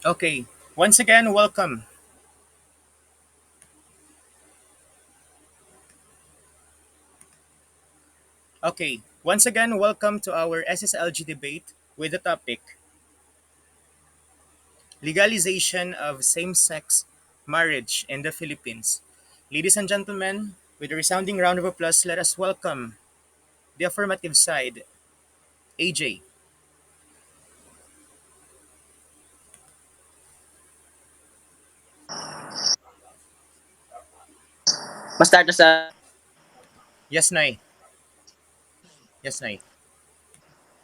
Okay, once again, welcome. Okay, once again, welcome to our SSLG debate with the topic legalization of same sex marriage in the Philippines. Ladies and gentlemen, with a resounding round of applause, let us welcome the affirmative side, AJ. Mastart na sa Yes, Nay. Yes, Nay.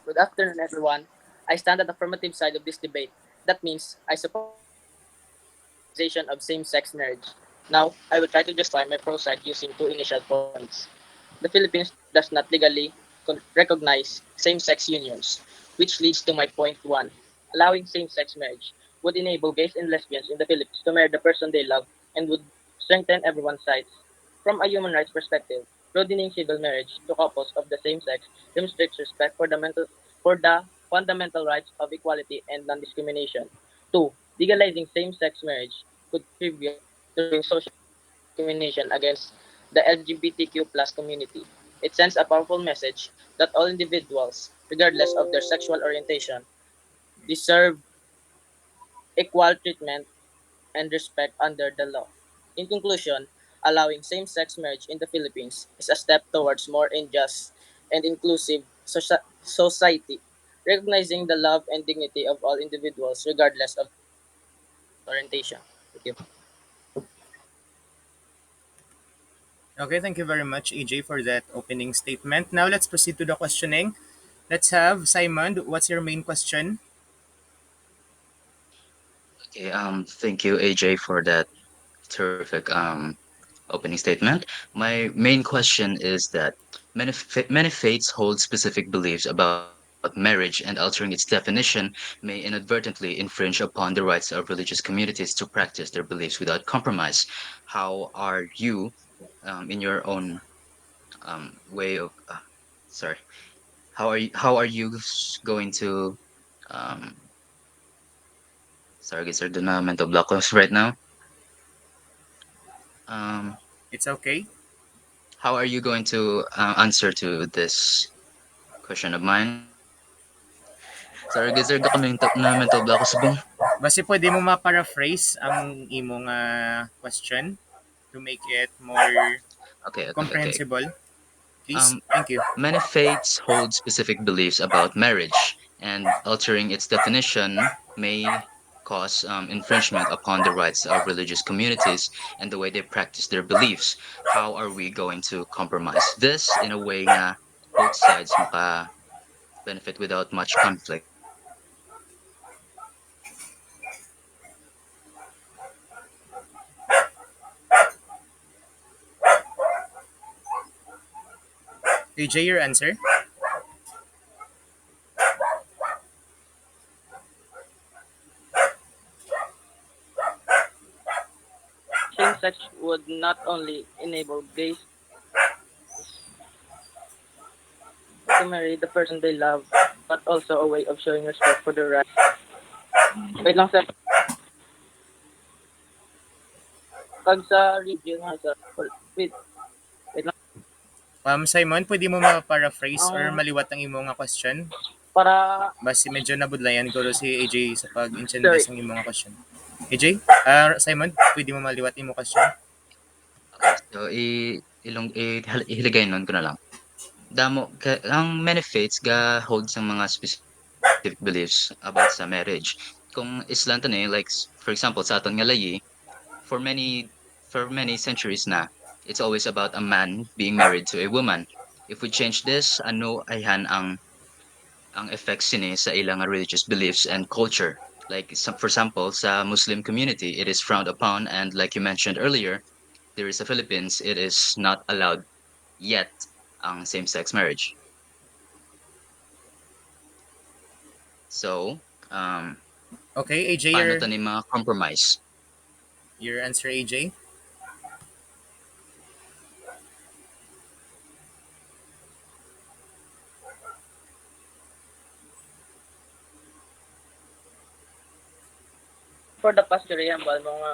Good afternoon, everyone. I stand at the affirmative side of this debate. That means I support legalization of same-sex marriage. Now, I will try to justify my pro side using two initial points. The Philippines does not legally recognize same-sex unions, which leads to my point one. Allowing same-sex marriage would enable gays and lesbians in the Philippines to marry the person they love and would strengthen everyone's rights. From a human rights perspective, broadening civil marriage to couples of the same sex demonstrates respect for the fundamental rights of equality and non-discrimination. Two, legalizing same-sex marriage could contribute to reducing social discrimination against the LGBTQ plus community. It sends a powerful message that all individuals, regardless of their sexual orientation, deserve equal treatment and respect under the law. In conclusion, allowing same-sex marriage in the Philippines is a step towards more unjust and inclusive society, recognizing the love and dignity of all individuals regardless of orientation. Thank you. Okay, thank you very much, AJ, for that opening statement. Now let's proceed to the questioning. Let's have Simon. What's your main question? Okay, thank you, AJ, for that terrific opening statement. My main question is that many faiths hold specific beliefs about marriage, and altering its definition may inadvertently infringe upon the rights of religious communities to practice their beliefs without compromise. How are you, in your own way of, sorry, going to, um, sorry, guys, there's a mental block right now. Um, It's okay. how are you going to answer to this question of mine? Sorry guys, sir, kami na mental block ko subong. Basi pwede mo ma-paraphrase ang imong question to make it more Okay. comprehensible, please. Um, Thank you. Many faiths hold specific beliefs about marriage, and altering its definition may cause infringement upon the rights of religious communities and the way they practice their beliefs. How are we going to compromise this in a way nga both sides maka benefit without much conflict? AJ, your answer? Same-sex would not only enable gays to marry the person they love, but also a way of showing respect for their rights. Wait lang sir, kag sa region nga sir, wait, wait lang. Simon, pwede mo ma-paraphrase or Ang maliwat ang imong question? para Basi medyo nabudlayan ko si AJ sa pag-intindi sorry, sa imong question. AJ? Simon, pwede mo maliwat imong question? Okay, so ihiligay nun ko na lang. Ang many faiths ga hold sa mga specific beliefs about sa marriage. Kung Islam tani, like for example sa aton nga layi, for many centuries na, it's always about a man being married to a woman. If we change this, ano ayhan ang effects sini sa ilang religious beliefs and culture. Like for example, sa Muslim community, it is frowned upon, and like you mentioned earlier, there is a Philippines, it is not allowed yet ang same-sex marriage. So, Okay, AJ, paano tani mga compromise? your answer, AJ? for the past year hambal mga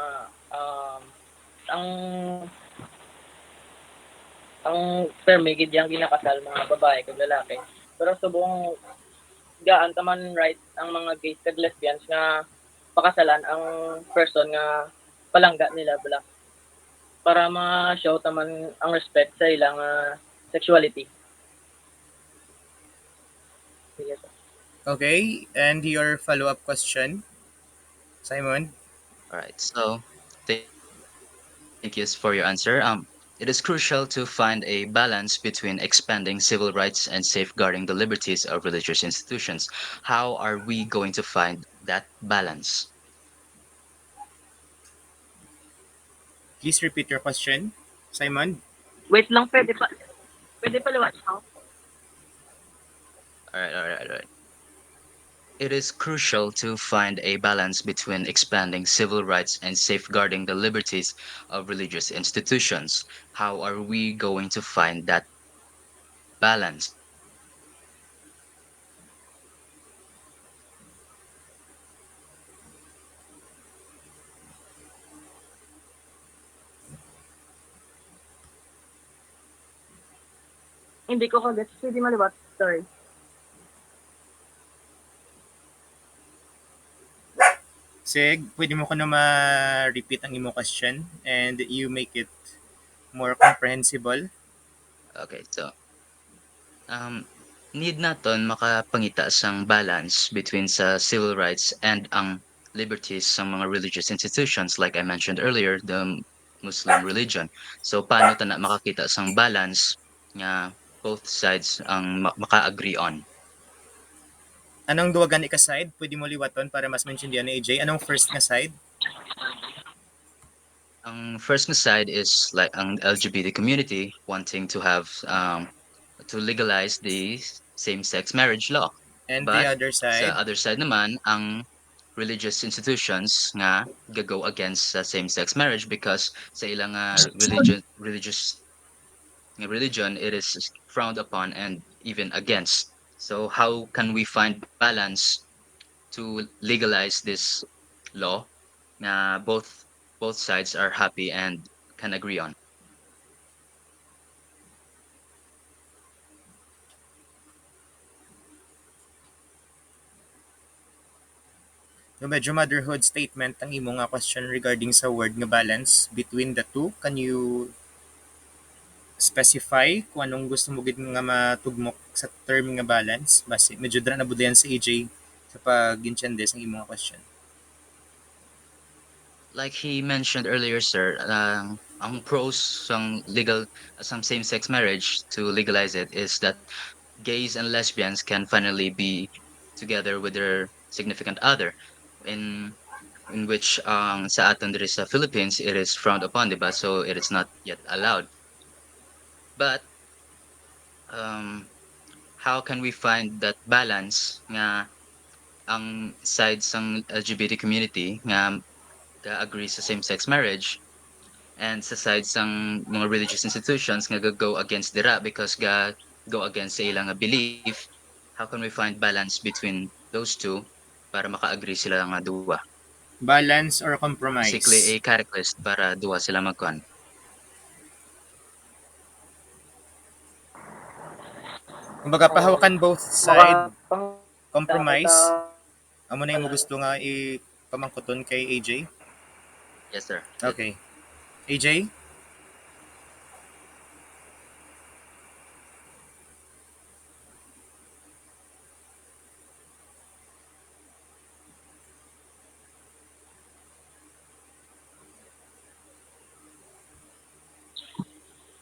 ang permi gid yang ginakasal mga babae kag lalaki. Pero subong gaan taman right ang mga gays kag lesbians nga pakasalan ang person nga palangga nila bala para ma-show taman ang respect sa ilang sexuality. Sige, sir. Okay, and your follow-up question, Simon? All right. So, thank you for your answer. It is crucial to find a balance between expanding civil rights and safeguarding the liberties of religious institutions. How are we going to find that balance? Please repeat your question, Simon. Wait lang, pwede pa liwanag ako? All right. It is crucial to find a balance between expanding civil rights and safeguarding the liberties of religious institutions. How are we going to find that balance? Hindi ko kagets. Pwede maliwat. Sorry. Sig, pwede mo ko na ma-repeat ang imo question and you make it more comprehensible. Okay, so um, need naton makapangita sang balance between sa civil rights and ang liberties sa mga religious institutions like I mentioned earlier, the Muslim religion. So paano ta na makakita sang balance nga both sides ang maka-agree on? Anong duwagan ika side? Pwede mo liwaton para mas maintindihan ni AJ. Anong first nga side? Ang first nga side is like ang LGBT community wanting to have to legalize the same-sex marriage law. And the But other sa side? other side naman, ang religious institutions nga go against sa same-sex marriage because sa ilang religion it is frowned upon and even against. So how can we find balance to legalize this law na both sides are happy and can agree on? Yung medyo motherhood statement ang imo nga question regarding sa word nga balance between the two. Can you specify kung anong gusto mo gid nga matugmok sa term nga balance? Basi medyo dra na budayan si AJ sa pag-intindi sa imo nga question. Like he mentioned earlier, sir, ang pros some same-sex marriage to legalize it is that gays and lesbians can finally be together with their significant other. In in which sa atin diri sa Philippines it is frowned upon, diba? So it is not yet allowed. But um, how can we find that balance nga ang side sang LGBT community nga agree sa same-sex marriage and sa side sang mga religious institutions nga go against dira because go against sa ilang nga belief, how can we find balance between those two para maka-agree sila nga duwa? Balance or Basically a compromise? catalyst para duwa sila magkuhan. Kumbaga Oh, pahawakan both side, makapangita kita compromise. Amo na imo balance. gusto nga pamangkuton kay AJ? Yes, sir. Good. Okay. AJ?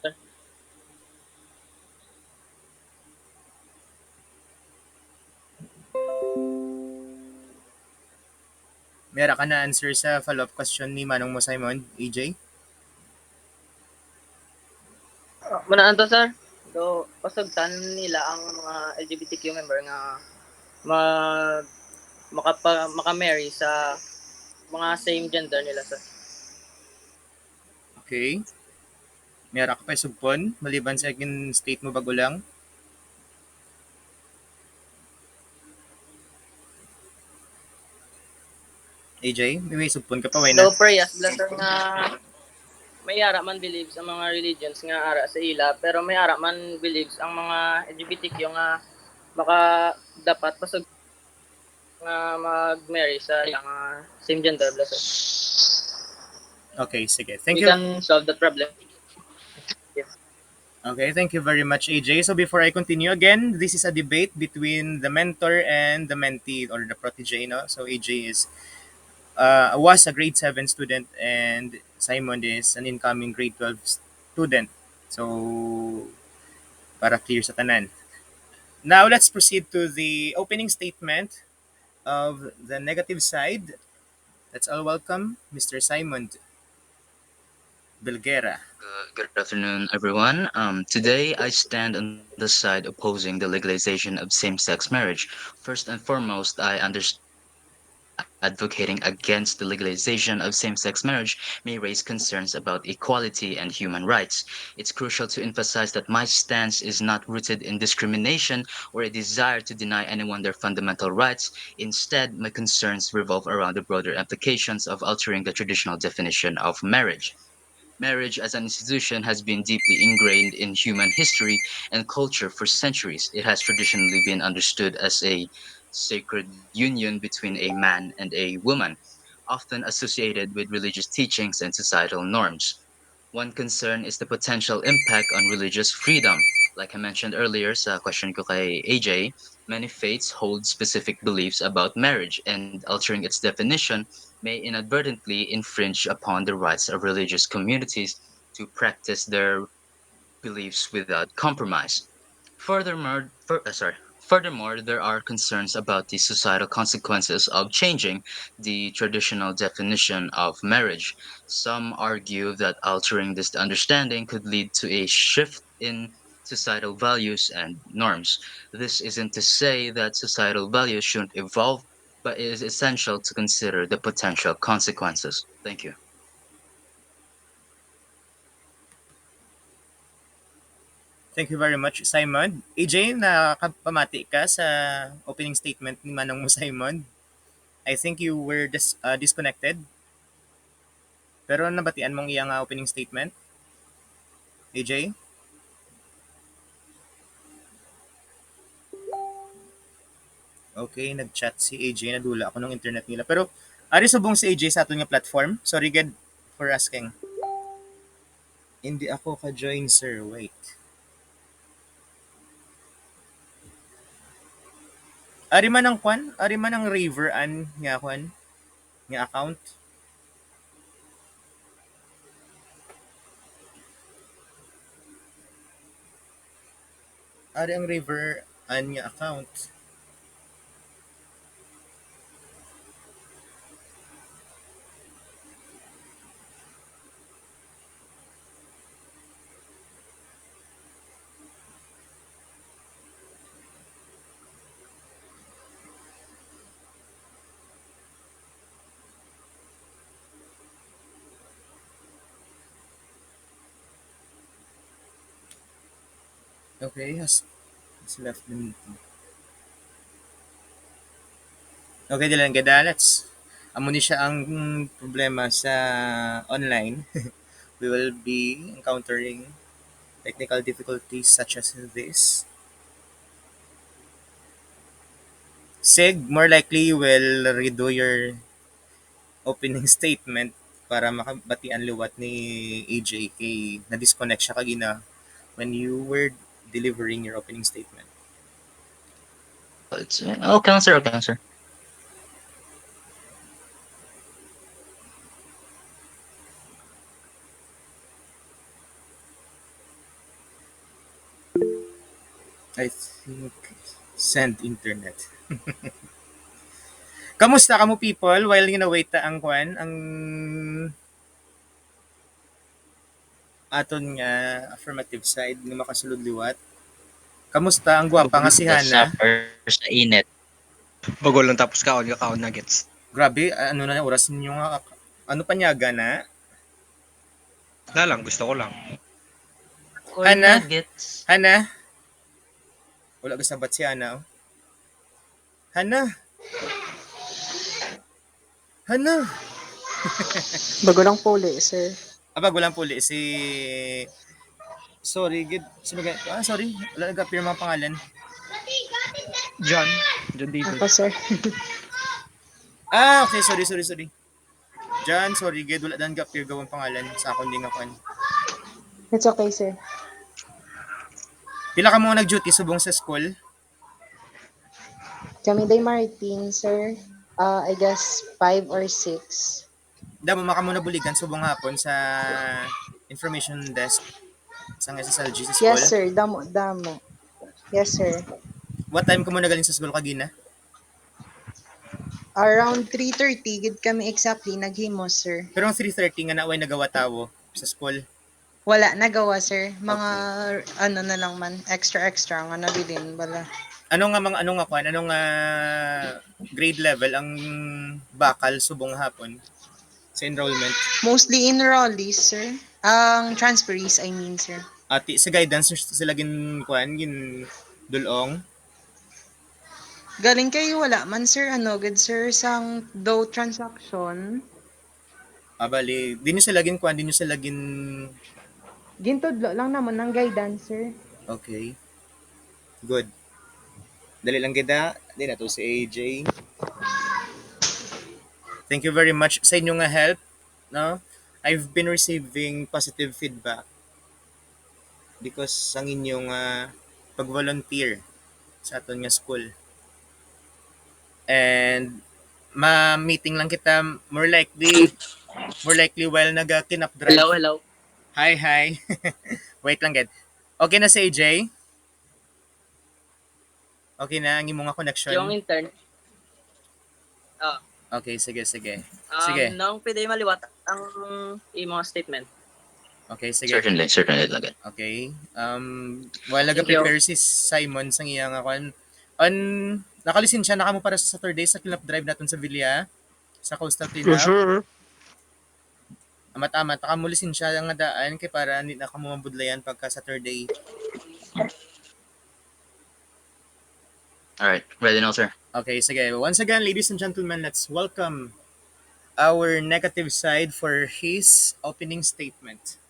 Sir. Meron ka na answer sa follow-up question ni Manong mo Simon, AJ? Manaan to, sir. So, pasagtan nila ang mga LGBTQ member nga ma maka-marry sa mga same gender nila, sir. Okay. Meron ka pa subpon maliban sa akin state mo bago lang. AJ, may supon ka pa, why na? So prayas blaster nga may ara man believes ang mga religions nga ara sa ila pero may ara man believes ang mga LGBTQ nga maka dapat pasag nga mag-marry sa yang same gender blaster. Okay, sige. Thank We you. can solve that problem. Yes. Okay, thank you very much, AJ. So before I continue again, this is a debate between the mentor and the mentee or the protege. No? So AJ was a grade 7 student and Simon is an incoming grade 12 student. So para clear sa tanan. Now let's proceed to the opening statement of the negative side. Let's all welcome Mr. Simon Belguera. Good afternoon, everyone. Today, I stand on the side opposing the legalization of same-sex marriage. First and foremost, I understand that advocating against the legalization of same-sex marriage may raise concerns about equality and human rights. It's crucial to emphasize that my stance is not rooted in discrimination or a desire to deny anyone their fundamental rights. Instead, my concerns revolve around the broader implications of altering the traditional definition of marriage. Marriage as an institution has been deeply ingrained in human history and culture for centuries. It has traditionally been understood as a sacred union between a man and a woman, often associated with religious teachings and societal norms. One concern is the potential impact on religious freedom. Like I mentioned earlier sa question ko kay AJ, many faiths hold specific beliefs about marriage, and altering its definition may inadvertently infringe upon the rights of religious communities to practice their beliefs without compromise. Furthermore, there are concerns about the societal consequences of changing the traditional definition of marriage. Some argue that altering this understanding could lead to a shift in societal values and norms. This isn't to say that societal values shouldn't evolve, but it is essential to consider the potential consequences. Thank you. Thank you very much, Simon. AJ, nakapamati ka sa opening statement ni Manong mo, Simon. I think you were disconnected. Pero nabatian mong iyang opening statement, AJ? Okay, nag-chat si AJ, nadula ako ng internet nila. Pero, ari subong si AJ sa aton nga platform. Sorry, Ged, for asking. Hindi ako ka-join, sir. Wait. Ari man ang kwan? Ari man ang Raver an nga kwan? Nga account? Ari ang Raver an nga account. Okay, has left the meeting. Okay, dilan gada. Amo ni siya ang problema sa online. We will be encountering technical difficulties such as this. Sig, more likely you will redo your opening statement para makabatian liwat ni AJK na disconnect siya kagina when you were delivering your opening statement. Okay, sir. Okay, sir. I think send internet. Kamusta kamo people while wait ta ang kwan ang aton nga affirmative side nga makasulod liwat. Kamusta ang gwapa nga si Hana? Suffer sa init. Bagol lang tapos kaon ka kaon nuggets. Grabe, ano na oras ninyo nga ano panyaga na? Na lang, gusto ko lang. Or Hana? nuggets. Hana? Wala ka sabat si Hana. Oh. Hana? Hana? Bago lang puli, sir. Abag, walang puli. Sorry, gid. Sorry. Wala nag-appear mga pangalan. John. John David. Ako, sir. Okay. Sorry. Jan, sorry, gid. Wala dan nag-appear gawang pangalan sa akong di nga kwan. It's okay, sir. Pila ka mo nag-duty subong sa school? Kami day Martin, sir. I guess 5 or 6. Damo maka mo nabuligan subong hapon sa information desk sa SSLG sa Yes, school. sir. Damo, damo. Yes, sir. What time ka mo nagaling sa school kagina? Around 3:30, gid kami exactly naghimos, sir. Pero ang 3:30 nga naway nagawa tawo sa school. Wala nagawa, sir. Mga Okay. ano na lang man, extra nga nabilin bala. Ano nga kwan? Anong grade level ang bakal subong hapon sa enrollment? Mostly enrollees, sir. Ang transferees, I mean, sir. Ati sa guidance sila gin kwan gin dulong. Galing kayo wala man, sir. Ano, good, sir, sang though transaction. Bali, di nyo sila gin kwan, di nyo sila gin Gintudlo lang naman ng guidance, sir. okay. Good. Dali lang gida. Di na to si AJ. Thank you very much sa inyong nga help, no? I've been receiving positive feedback because ang inyong pag-volunteer sa aton nga school. And ma-meeting lang kita more likely while naga-kinap drive. Hello, hello. Hi. Wait lang gid. Okay na si AJ? Okay na ang imong nga Yung connection? intern. Ah, Okay, sige. nang pwede maliwat ang imong statement. Okay, sige. Certainly lang. Okay. While Thank you. naga-prepare si Simon sa iya nga kwan, nakalisin siya na kamo para sa Saturday sa cleanup drive naton sa Villa, sa coastal Yes, cleanup. sir. Amat-amat, nakamulisin siya nga daan kay para hindi na kamo mabudlayan pagka Saturday. Alright, ready now, sir. Okay, sige. Once again, ladies and gentlemen, let's welcome our negative side for his opening statement.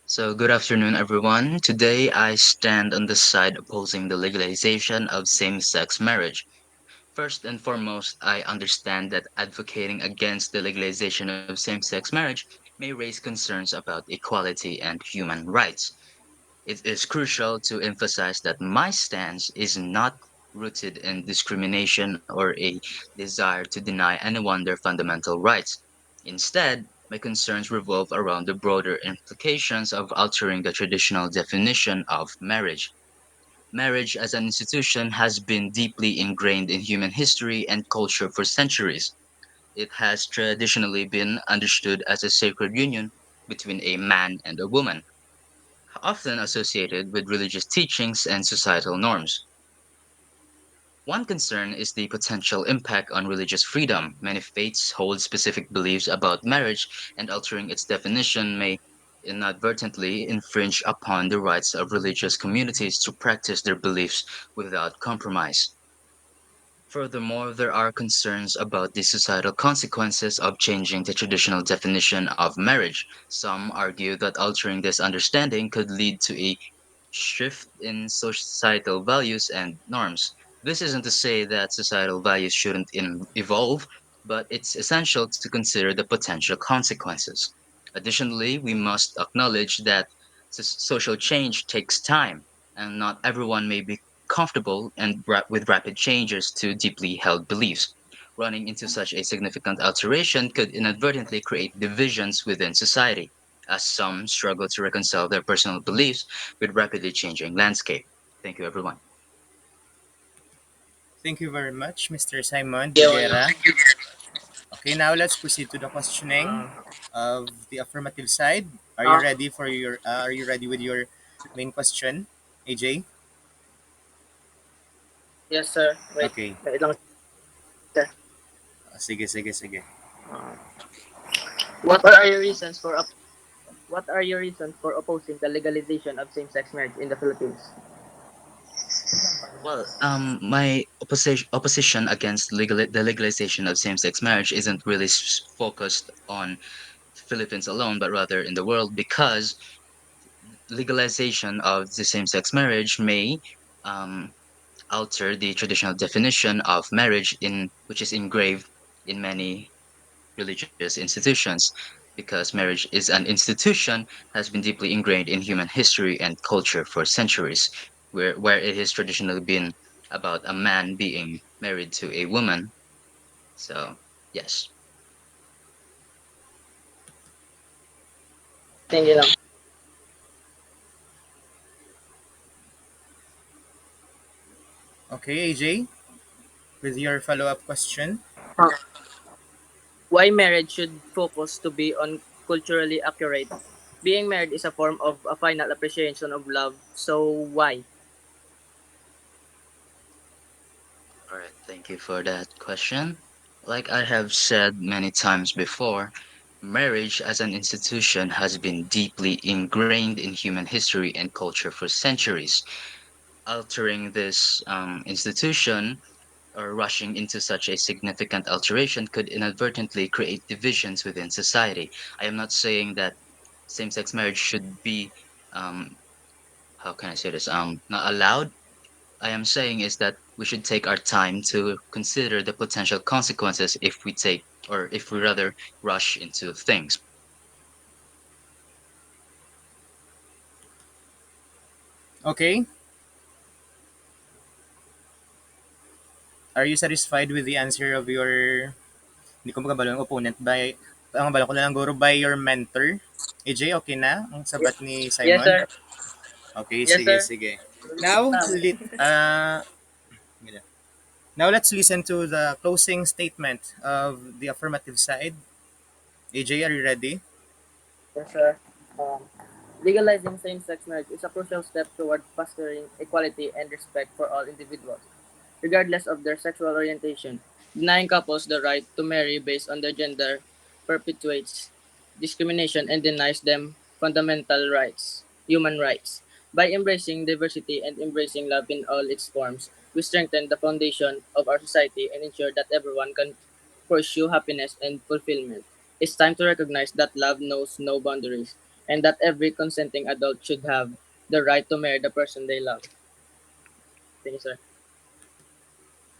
So, good afternoon, everyone. Today, I stand on the side opposing the legalization of same-sex marriage. First and foremost, I understand that advocating against the legalization of same-sex marriage may raise concerns about equality and human rights. It is crucial to emphasize that my stance is not rooted in discrimination or a desire to deny anyone their fundamental rights. Instead, my concerns revolve around the broader implications of altering the traditional definition of marriage. Marriage as an institution has been deeply ingrained in human history and culture for centuries. It has traditionally been understood as a sacred union between a man and a woman, often associated with religious teachings and societal norms. One concern is the potential impact on religious freedom. Many faiths hold specific beliefs about marriage, and altering its definition may inadvertently infringe upon the rights of religious communities to practice their beliefs without compromise. Furthermore, there are concerns about the societal consequences of changing the traditional definition of marriage. Some argue that altering this understanding could lead to a shift in societal values and norms. This isn't to say that societal values shouldn't evolve, but it's essential to consider the potential consequences. Additionally, we must acknowledge that social change takes time, and not everyone may be comfortable with rapid changes to deeply held beliefs. Running into such a significant alteration could inadvertently create divisions within society, as some struggle to reconcile their personal beliefs with rapidly changing landscape. Thank you, everyone. Thank you very much, Mr. Simon Yo, Bugera. Okay, now let's proceed to the questioning of the affirmative side. Are you ready with your main question, AJ? yes, sir. Wait. Okay. Wait lang, sir. Sige. Uh, what are your reasons for what are your reasons for opposing the legalization of same-sex marriage in the Philippines? Well, my opposition against the legalization of same-sex marriage isn't really focused on Philippines alone, but rather in the world, because legalization of the same-sex marriage may um, alter the traditional definition of marriage in which is engraved in many religious institutions, because marriage is an institution has been deeply ingrained in human history and culture for centuries, where it has traditionally been about a man being married to a woman. So yes. Thank you lang. Okay, AJ, with your follow-up question. Huh. Why marriage should focus to be on culturally accurate? Being married is a form of a final appreciation of love. So why? All right, thank you for that question. Like I have said many times before, marriage as an institution has been deeply ingrained in human history and culture for centuries. Altering this institution or rushing into such a significant alteration could inadvertently create divisions within society. I am not saying that same-sex marriage should be, um, how can I say this, not allowed. I am saying is that we should take our time to consider the potential consequences if we take, or if we rather rush into things. Okay, are you satisfied with the answer of your, hindi ko magkabalo yung opponent, by, ang balo ko na lang guro, by your mentor? AJ, okay na ang sabat ni Yes, Simon? sir. Okay, Yes, sige, sir. sige. Now, now let's listen to the closing statement of the affirmative side. AJ, are you ready? Yes, sir. Um, Legalizing same-sex marriage is a crucial step toward fostering equality and respect for all individuals, regardless of their sexual orientation. Denying couples the right to marry based on their gender perpetuates discrimination and denies them fundamental rights, human rights. By embracing diversity and embracing love in all its forms, we strengthen the foundation of our society and ensure that everyone can pursue happiness and fulfillment. It's time to recognize that love knows no boundaries and that every consenting adult should have the right to marry the person they love. Thank you, sir.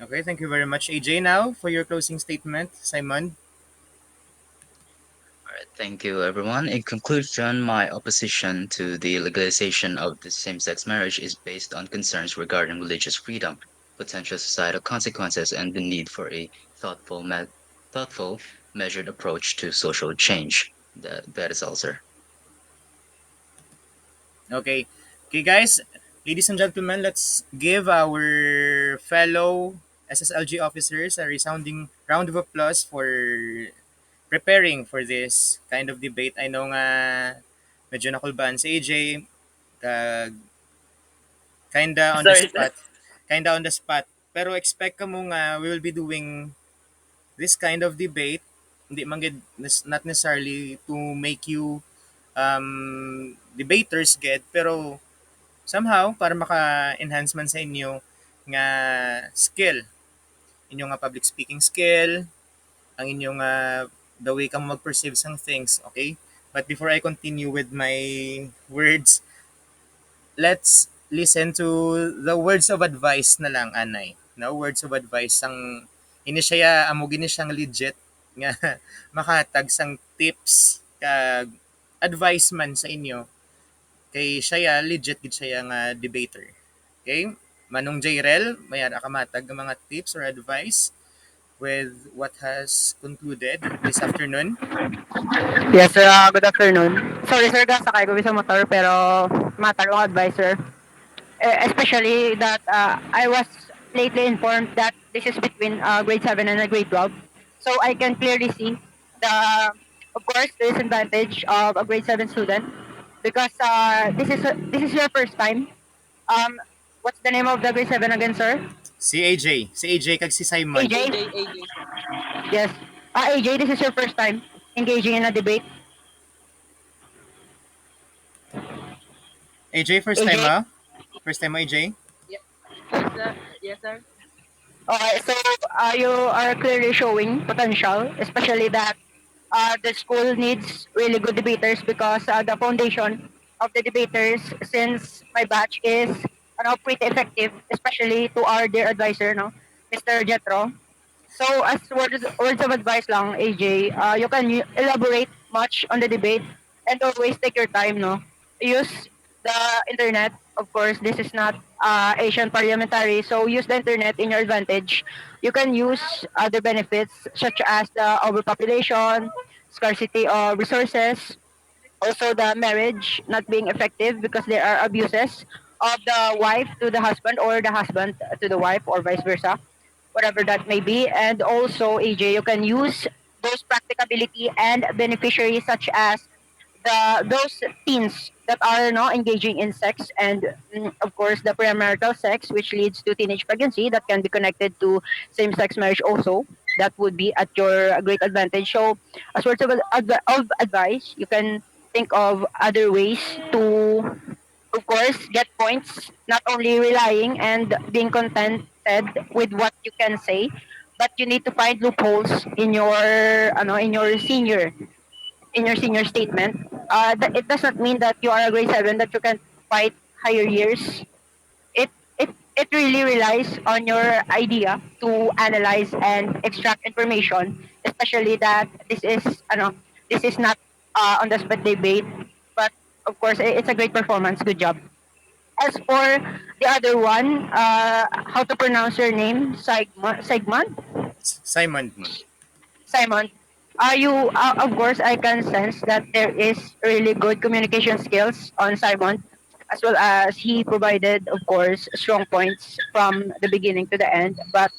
Okay, thank you very much, AJ. Now, for your closing statement, Simon. All right, thank you, everyone. In conclusion, my opposition to the legalization of the same-sex marriage is based on concerns regarding religious freedom, potential societal consequences, and the need for a thoughtful, measured approach to social change. That is all, sir. Okay. Okay, guys, ladies and gentlemen, let's give our fellow SSLG officers a resounding round of applause for preparing for this kind of debate. I know nga medyo nakulbaan si AJ, kag kinda on the Sorry, sir. spot. Kinda on the spot. Pero expect ka mo nga we will be doing this kind of debate. Hindi man gid not necessarily to make you debaters get, pero somehow para maka-enhance man sa inyo nga skill, inyong nga public speaking skill, ang inyong the way ka mo mag-perceive sang things, okay? But before I continue with my words, let's listen to the words of advice na lang, Anay. No, words of advice sang ini siya amo gini siyang legit nga makahatag sang tips kag advice man sa inyo kay siya legit gid siya nga debater. Okay? Manong Jairel, mayara ka matag ng mga tips or advice with what has concluded this afternoon. Yes, sir. Good afternoon. Sorry, sir, sakay ko sa motor, pero matarong advisor. Especially that I was lately informed that this is between grade 7 and grade 12. So I can clearly see the, of course, the disadvantage of a grade 7 student because this is your first time. Um, what's the name of the grade 7 again, sir? Si AJ kag si Simon. AJ? AJ, sir. Yes. AJ, this is your first time engaging in a debate. AJ, first time AJ? ha? First time mo, AJ? Yeah. Yes, sir. Yes, sir. Okay, so you are clearly showing potential, especially that the school needs really good debaters because the foundation of the debaters since my batch is pretty effective, especially to our dear advisor, no, Mr. Jetro. So as words of advice lang, AJ, you can elaborate much on the debate and always take your time, no? Use the internet. Of course, this is not Asian parliamentary, so use the internet in your advantage. You can use other benefits such as the overpopulation, scarcity of resources, also the marriage not being effective because there are abuses of the wife to the husband or the husband to the wife or vice versa, whatever that may be. And also, AJ, you can use those practicability and beneficiaries such as those teens that are not engaging in sex and of course the premarital sex which leads to teenage pregnancy that can be connected to same-sex marriage also. That would be at your great advantage. So as words of advice, you can think of other ways to of course get points, not only relying and being contented with what you can say, but you need to find loopholes in your senior statement. It does not mean that you are a grade 7 that you can fight higher years. It really relies on your idea to analyze and extract information, especially that this is not on the spot debate, but of course it's a great performance. Good job. As for the other one, how to pronounce your name? Sigmund? Simon Moon. Simon, of course, I can sense that there is really good communication skills on Simon, as well as he provided, of course, strong points from the beginning to the end. But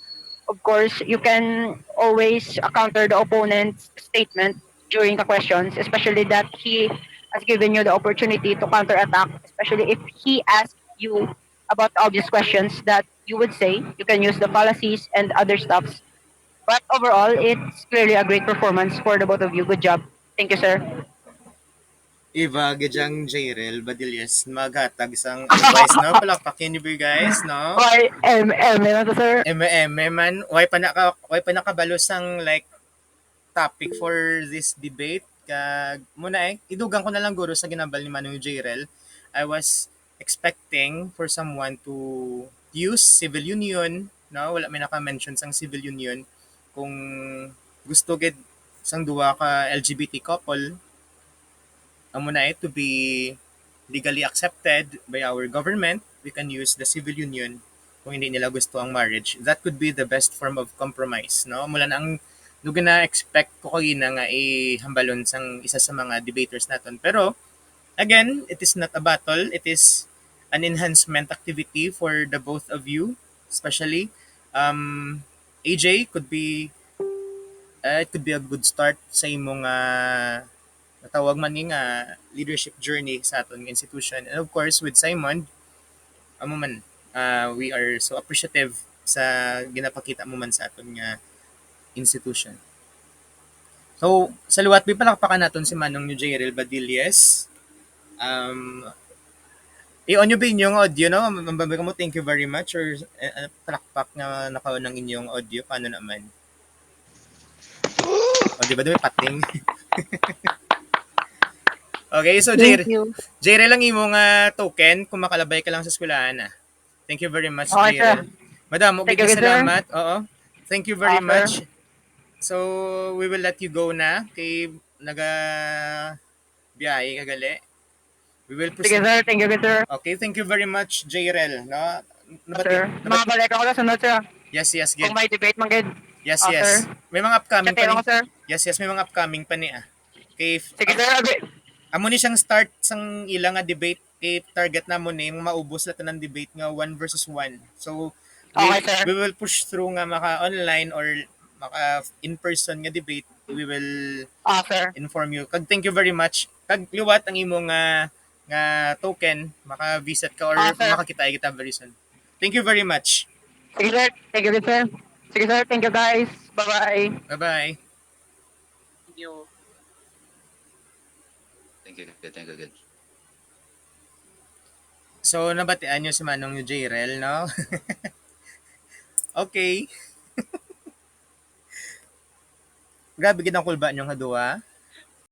of course, you can always counter the opponent's statement during the questions, especially that he has given you the opportunity to counterattack, especially if he asks you about obvious questions that you would say. You can use the fallacies and other stuffs, but overall, it's clearly a great performance for the both of you. Good job. Thank you, sir. Iba, gajang Jairel, Badillas, maghatag isang advice, no? Palakpakin niyo ba guys, no? Why, na to, sir? Man, why pa nakabalo sang like topic for this debate. Kag muna idugang ko na lang guro sa ginambal ni Manong Jairel. I was expecting for someone to use civil union, no? Wala may naka-mention sang civil union kung gusto gid sang duwa ka LGBT couple amo na to be legally accepted by our government, we can use the civil union kung hindi nila gusto ang marriage. That could be the best form of compromise, no? Mula na ang duga na expect ko kagina nga ihambalon sang isa sa mga debaters naton. Pero again, it is not a battle, it is an enhancement activity for the both of you, especially AJ could be it could be a good start sa imong natawag man ni nga leadership journey sa aton nga institution. And of course, with Simon, amo man, we are so appreciative sa ginapakita mo man sa aton nga institution. So, sa luwat, palakpakan naton si Manong ni Jairil Badilles. I-on nyo ba inyong audio, no? Mambabi mo, thank you very much. Or palakpak na nakaon ng inyong audio. Paano naman? O, di ba may pating? Okay, so Thank you. Jairil lang imong token kung makalabay ka lang sa eskwelahan na. Thank you very much, Okay, sir. Jairil. Madam, Thank okay you, sir. salamat. Oo. Thank you very Sir. much. So, we will let you go na kay naga biyahe kagali. We will Sige, proceed. sir. Thank you, sir. Okay, thank you very much, Jairel. No? Sir. Nabati. Makabalik ako sa sunod, sir. Yes, Kung good. may debate, magid. Yes, Sir. yes. May mga upcoming pa Chatting ni. ako, sir. Yes, may mga upcoming pa ni Okay, Sige, sir. amo ni siyang start sang ilang nga debate kay target na mo ni maubos lahat ng debate nga one versus one. So Okay, sir. we will push through nga maka online or maka in person nga debate. We will Sir. inform you. Kag thank you very much. Kag liwat ang imong nga token maka-visit ka or Sir. makakita kita very soon. Thank you very much. Sige, sir. Thank you, sir. Sige, sir. Thank you, guys. Bye-bye. Bye-bye. Thank you. Thank you, good. So nabatian niyo si Manong Jairel, no? Okay. Grabe gid ang kulba niyong haduha.